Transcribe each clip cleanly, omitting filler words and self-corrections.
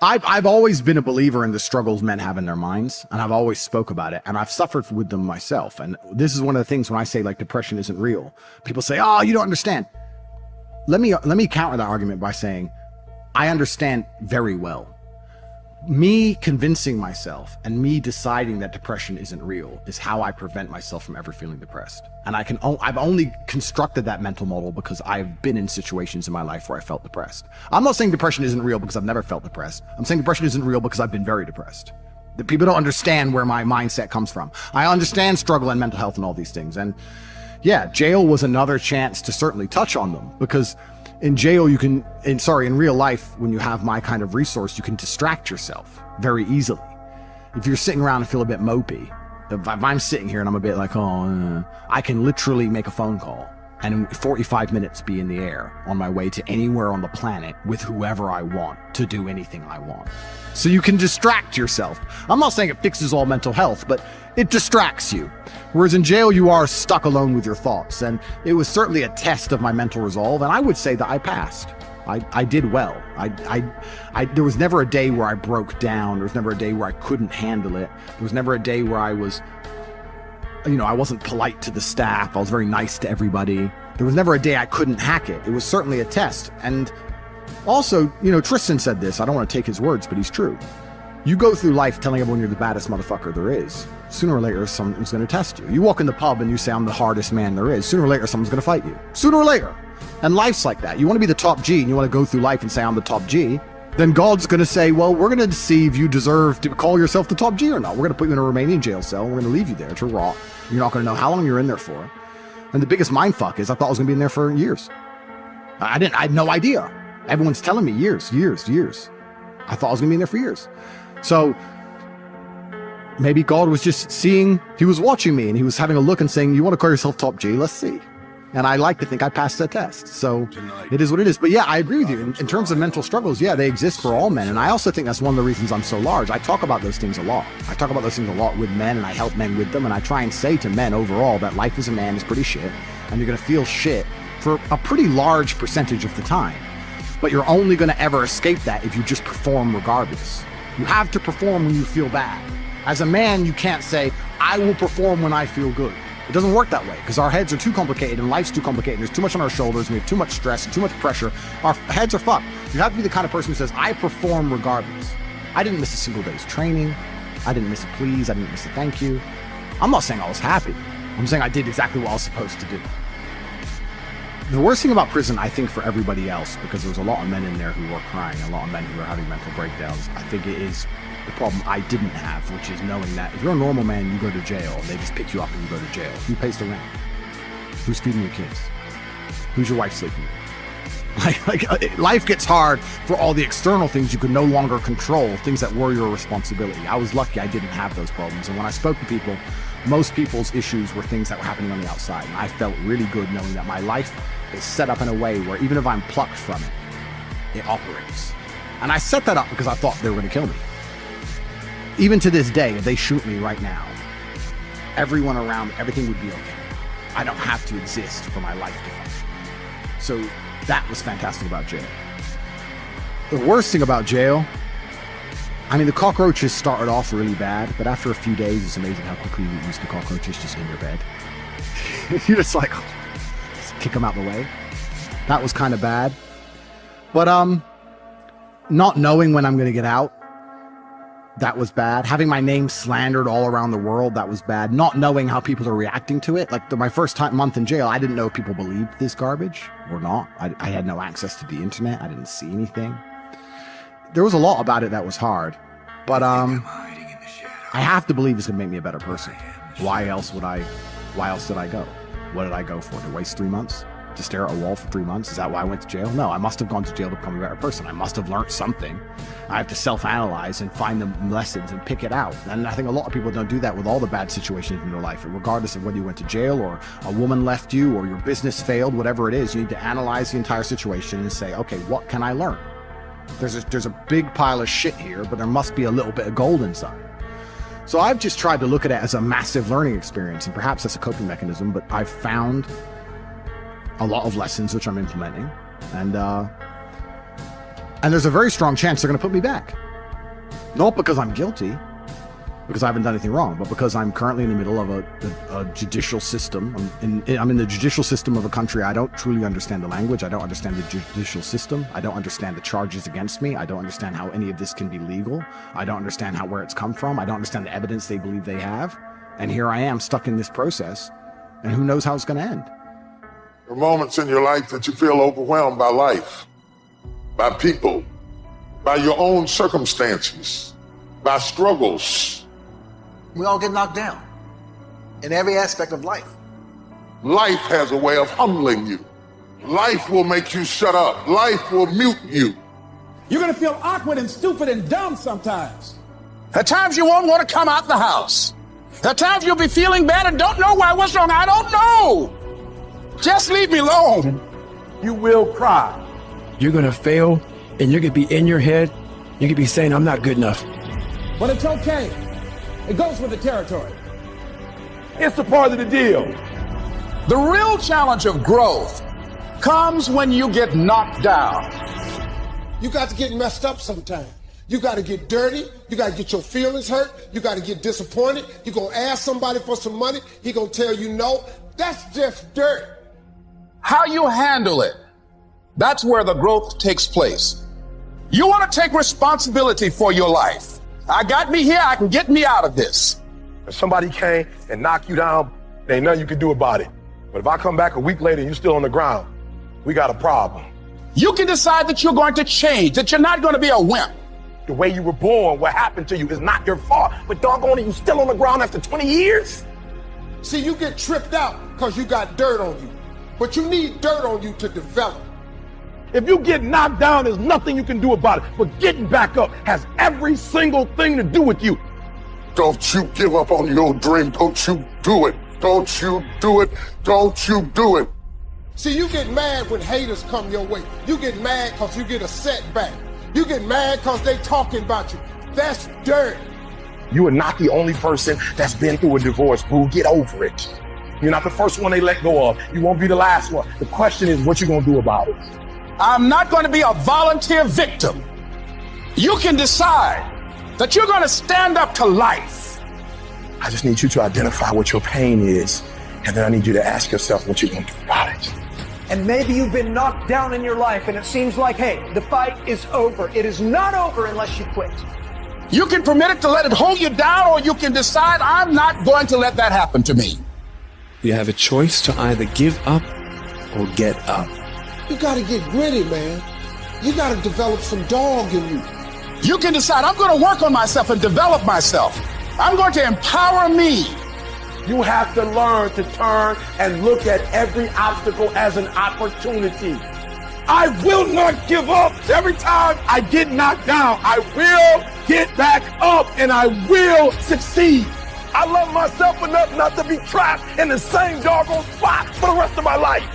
I've always been a believer in the struggles men have in their minds, and I've always spoke about it, and I've suffered with them myself. And this is one of the things when I say like depression isn't real, people say, oh, you don't understand. Let me counter that argument by saying, I understand very well. Me convincing myself and me deciding that depression isn't real is how I prevent myself from ever feeling depressed. And I've only constructed that mental model because I've been in situations in my life where I felt depressed. I'm not saying depression isn't real because I've never felt depressed. I'm saying depression isn't real because I've been very depressed. That people don't understand where my mindset comes from. I understand struggle and mental health and all these things. And yeah, jail was another chance to certainly touch on them, because in jail, in real life, when you have my kind of resource, you can distract yourself very easily. If you're sitting around and feel a bit mopey, if I'm sitting here and I'm a bit like, I can literally make a phone call and in 45 minutes be in the air on my way to anywhere on the planet with whoever I want to do anything I want. So you can distract yourself. I'm not saying it fixes all mental health, but it distracts you. Whereas in jail, you are stuck alone with your thoughts. And it was certainly a test of my mental resolve. And I would say that I passed. I did well. There was never a day where I broke down. There was never a day where I couldn't handle it. There was never a day where I wasn't polite to the staff. I was very nice to everybody. There was never a day I couldn't hack it. It was certainly a test. And also, Tristan said this. I don't want to take his words, but he's true. You go through life telling everyone you're the baddest motherfucker there is. Sooner or later, someone's going to test you. You walk in the pub and you say, I'm the hardest man there is. Sooner or later, someone's going to fight you. Sooner or later. And life's like that. You want to be the top G and you want to go through life and say, I'm the top G. Then God's going to say, well, we're going to see if you deserve to call yourself the top G or not. We're going to put you in a Romanian jail cell. We're going to leave you there to rot. You're not going to know how long you're in there for. And the biggest mindfuck is I thought I was going to be in there for years. I had no idea. Everyone's telling me years. I thought I was going to be in there for years. So maybe God was just seeing, he was watching me and he was having a look and saying, you want to call yourself top G? Let's see. And I like to think I passed that test. So it is what it is. But yeah, I agree with you. In terms of mental struggles, yeah, they exist for all men. And I also think that's one of the reasons I'm so large. I talk about those things a lot. I talk about those things a lot with men and I help men with them. And I try and say to men overall that life as a man is pretty shit. And you're going to feel shit for a pretty large percentage of the time. But you're only going to ever escape that if you just perform regardless. You have to perform when you feel bad. As a man, you can't say, I will perform when I feel good. It doesn't work that way because our heads are too complicated and life's too complicated. There's too much on our shoulders. We have too much stress, too much pressure. Our heads are fucked. You have to be the kind of person who says, I perform regardless. I didn't miss a single day's training. I didn't miss a please. I didn't miss a thank you. I'm not saying I was happy. I'm saying I did exactly what I was supposed to do. The worst thing about prison, I think, for everybody else, because there's a lot of men in there who were crying, a lot of men who were having mental breakdowns, I think it is the problem I didn't have, which is knowing that if you're a normal man, you go to jail, they just pick you up and you go to jail. Who pays the rent? Who's feeding your kids? Who's your wife sleeping with? Life gets hard for all the external things you can no longer control, things that were your responsibility. I was lucky I didn't have those problems. And when I spoke to people, most people's issues were things that were happening on the outside. And I felt really good knowing that my life is set up in a way where even if I'm plucked from it, it operates. And I set that up because I thought they were going to kill me. Even to this day, if they shoot me right now, everyone around, everything would be okay. I don't have to exist for my life to function. So that was fantastic about jail. The worst thing about jail, I mean, the cockroaches started off really bad, but after a few days, it's amazing how quickly you used to cockroaches just in your bed. You're just like, just kick them out the way. That was kind of bad. But not knowing when I'm going to get out, that was bad. Having my name slandered all around the world, that was bad. Not knowing how people are reacting to it. Like my first month in jail, I didn't know if people believed this garbage or not. I had no access to the internet. I didn't see anything. There was a lot about it that was hard. But I have to believe it's going to make me a better person. Why else did I go? What did I go for? To waste 3 months? To stare at a wall for 3 months? Is that why I went to jail? No, I must have gone to jail to become a better person. I must have learned something. I have to self-analyze and find the lessons and pick it out. And I think a lot of people don't do that with all the bad situations in their life. Regardless of whether you went to jail or a woman left you or your business failed, whatever it is, you need to analyze the entire situation and say, okay, what can I learn? There's a big pile of shit here, but there must be a little bit of gold inside. So I've just tried to look at it as a massive learning experience, and perhaps that's a coping mechanism, but I've found a lot of lessons which I'm implementing, and And there's a very strong chance they're going to put me back. Not because I'm guilty, because I haven't done anything wrong, but because I'm currently in the middle of a judicial system. I'm in the judicial system of a country. I don't truly understand the language. I don't understand the judicial system. I don't understand the charges against me. I don't understand how any of this can be legal. I don't understand where it's come from. I don't understand the evidence they believe they have. And here I am stuck in this process, and who knows how it's going to end. There are moments in your life that you feel overwhelmed by life, by people, by your own circumstances, by struggles. We all get knocked down in every aspect of life. Life has a way of humbling you. Life will make you shut up. Life will mute you. You're gonna feel awkward and stupid and dumb sometimes. At times you won't want to come out the house. At times you'll be feeling bad and don't know why. What's wrong? I don't know. Just leave me alone. You will cry. You're gonna fail, and you're gonna be in your head. You're gonna be saying, I'm not good enough. But it's okay. It goes with the territory. It's a part of the deal. The real challenge of growth comes when you get knocked down. You got to get messed up sometime. You got to get dirty. You got to get your feelings hurt. You got to get disappointed. You're going to ask somebody for some money. He going to tell you no. That's just dirt. How you handle it, that's where the growth takes place. You want to take responsibility for your life. I got me here, I can get me out of this. If somebody came and knocked you down, there ain't nothing you can do about it. But if I come back a week later and you're still on the ground, we got a problem. You can decide that you're going to change, that you're not going to be a wimp. The way you were born, what happened to you is not your fault. But doggone it, you still on the ground after 20 years? See, you get tripped out because you got dirt on you. But you need dirt on you to develop. If you get knocked down, there's nothing you can do about it. But getting back up has every single thing to do with you. Don't you give up on your dream. Don't you do it. Don't you do it. Don't you do it. See, you get mad when haters come your way. You get mad because you get a setback. You get mad because they talking about you. That's dirt. You are not the only person that's been through a divorce, boo. Get over it. You're not the first one they let go of. You won't be the last one. The question is, what you gonna do about it? I'm not going to be a volunteer victim. You can decide that you're going to stand up to life. I just need you to identify what your pain is, and then I need you to ask yourself what you're gonna do about it. And maybe you've been knocked down in your life and it seems like, hey, the fight is over. It is not over unless you quit. You can permit it to let it hold you down, or you can decide, I'm not going to let that happen to me. You have a choice to either give up or get up. You got to get gritty, man. You got to develop some dog in you. You can decide, I'm going to work on myself and develop myself. I'm going to empower me. You have to learn to turn and look at every obstacle as an opportunity. I will not give up. Every time I get knocked down, I will get back up and I will succeed. I love myself enough not to be trapped in the same doggone spot for the rest of my life.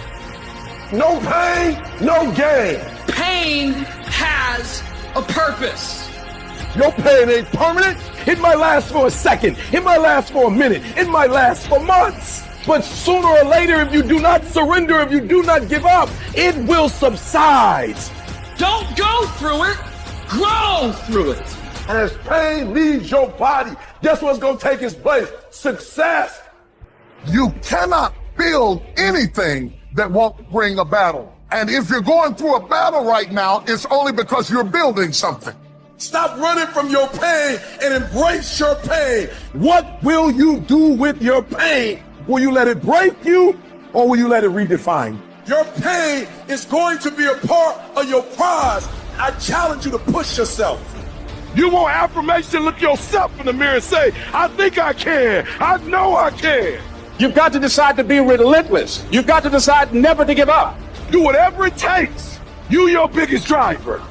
No pain, no gain. Pain has a purpose. Your pain ain't permanent. It might last for a second. It might last for a minute. It might last for months. But sooner or later, if you do not surrender, if you do not give up, it will subside. Don't go through it, grow through it. And as pain leaves your body, guess what's going to take its place? Success. You cannot build anything that won't bring a battle. And if you're going through a battle right now, it's only because you're building something. Stop running from your pain and embrace your pain. What will you do with your pain? Will you let it break you, or will you let it redefine you? Your pain is going to be a part of your prize. I challenge you to push yourself. You want affirmation? Look yourself in the mirror and say, I think I can. I know I can. You've got to decide to be relentless. You've got to decide never to give up. Do whatever it takes. You your biggest driver.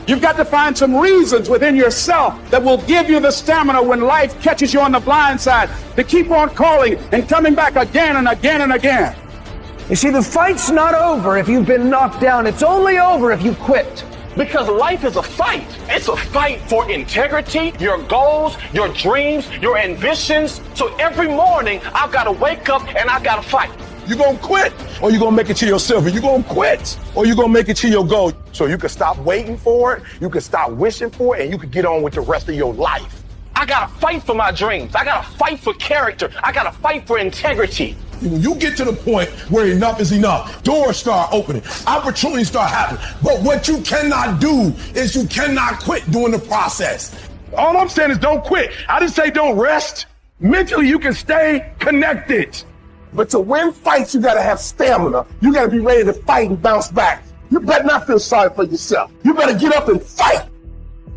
You've got to find some reasons within yourself that will give you the stamina when life catches you on the blind side to keep on calling and coming back again and again and again. You see, the fight's not over if you've been knocked down. It's only over if you quit. Because life is a fight. It's a fight for integrity, your goals, your dreams, your ambitions. So every morning, I've got to wake up and I've got to fight. You gonna quit or you gonna make it to your silver? You gonna quit or you gonna make it to your gold? So you can stop waiting for it, you can stop wishing for it, and you can get on with the rest of your life. I gotta fight for my dreams. I gotta fight for character. I gotta fight for integrity. When you get to the point where enough is enough, doors start opening, opportunities start happening. But what you cannot do is you cannot quit during the process. All I'm saying is don't quit. I didn't say don't rest. Mentally, you can stay connected. But to win fights, you gotta have stamina. You gotta be ready to fight and bounce back. You better not feel sorry for yourself. You better get up and fight.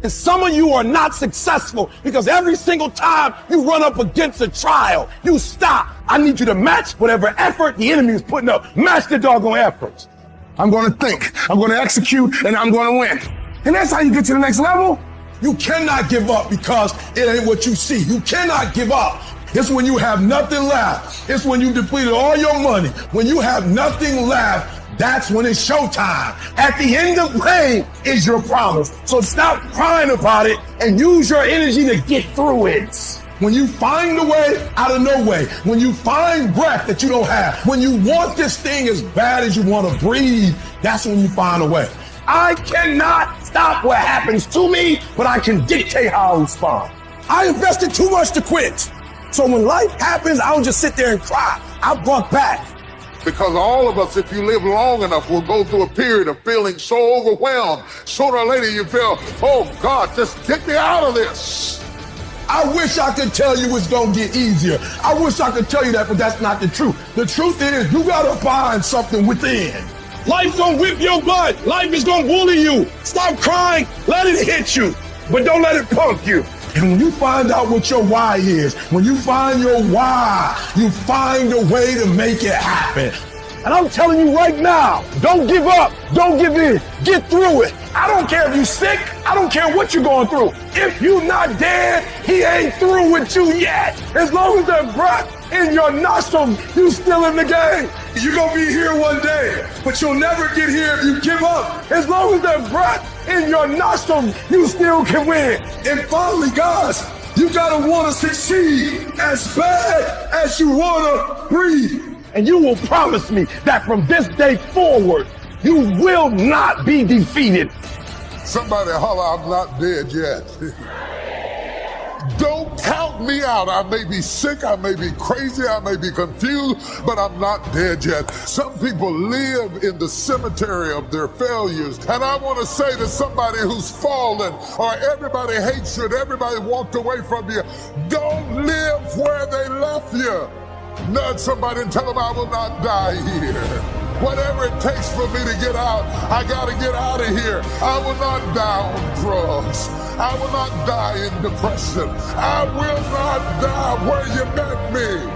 And some of you are not successful because every single time you run up against a trial, you stop. I need you to match whatever effort the enemy is putting up. Match the doggone efforts. I'm gonna think, I'm gonna execute, and I'm gonna win. And that's how you get to the next level. You cannot give up because it ain't what you see. You cannot give up. It's when you have nothing left. It's when you depleted all your money. When you have nothing left, that's when it's showtime. At the end of rain is your promise. So stop crying about it and use your energy to get through it. When you find a way out of no way, when you find breath that you don't have, when you want this thing as bad as you want to breathe, that's when you find a way. I cannot stop what happens to me, but I can dictate how I respond. I invested too much to quit. So when life happens, I don't just sit there and cry. I buck back. Because all of us, if you live long enough, will go through a period of feeling so overwhelmed. Sooner or later you feel, oh God, just get me out of this. I wish I could tell you it's gonna get easier. I wish I could tell you that, but that's not the truth. The truth is you gotta find something within. Life's gonna whip your butt. Life is gonna bully you. Stop crying, let it hit you, but don't let it punk you. And when you find out what your why is, when you find your why, you find a way to make it happen. And I'm telling you right now, don't give up, don't give in, get through it. I don't care if you're sick, I don't care what you're going through. If you're not dead, he ain't through with you yet. As long as there's breath in your nostrils, you still in the game. You're gonna be here one day, but you'll never get here if you give up. As long as there's breath in your nostrils, you still can win. And finally, guys, you gotta wanna succeed as bad as you wanna breathe. And you will promise me that from this day forward, you will not be defeated. Somebody holler, I'm not dead yet. Don't count me out. I may be sick, I may be crazy, I may be confused, but I'm not dead yet. Some people live in the cemetery of their failures. And I want to say to somebody who's fallen, or everybody hates you, and everybody walked away from you, don't live where they left you. Nudge somebody and tell them I will not die here. Whatever it takes for me to get out, I gotta get out of here. I will not die on drugs. I will not die in depression. I will not die where you met me.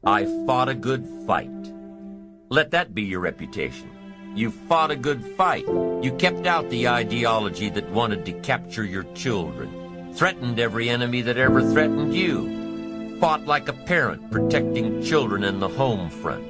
I fought a good fight. Let that be your reputation. You fought a good fight. You kept out the ideology that wanted to capture your children, threatened every enemy that ever threatened you, fought like a parent protecting children in the home front.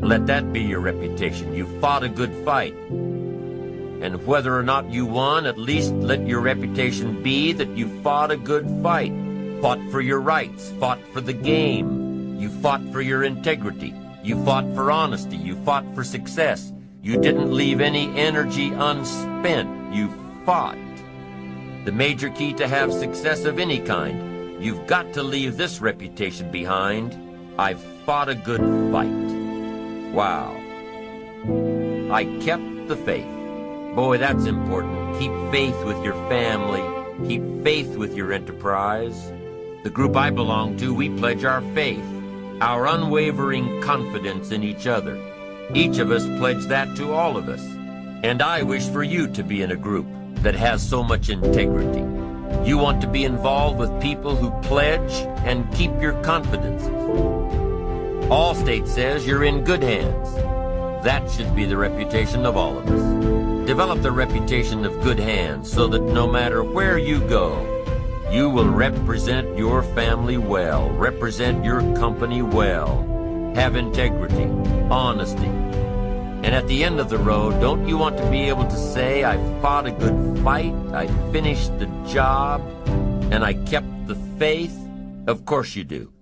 Let that be your reputation. You fought a good fight. And whether or not you won, at least let your reputation be that you fought a good fight, fought for your rights, fought for the game. You fought for your integrity. You fought for honesty. You fought for success. You didn't leave any energy unspent. You fought. The major key to have success of any kind, you've got to leave this reputation behind. I fought a good fight. Wow. I kept the faith. Boy, that's important. Keep faith with your family. Keep faith with your enterprise. The group I belong to, we pledge our faith, our unwavering confidence in each other. Each of us pledge that to all of us. And I wish for you to be in a group that has so much integrity. You want to be involved with people who pledge and keep your confidences. Allstate says you're in good hands. That should be the reputation of all of us. Develop the reputation of good hands so that no matter where you go, you will represent your family well, represent your company well, have integrity, honesty, And at the end of the road, don't you want to be able to say, I fought a good fight, I finished the job, and I kept the faith? Of course you do.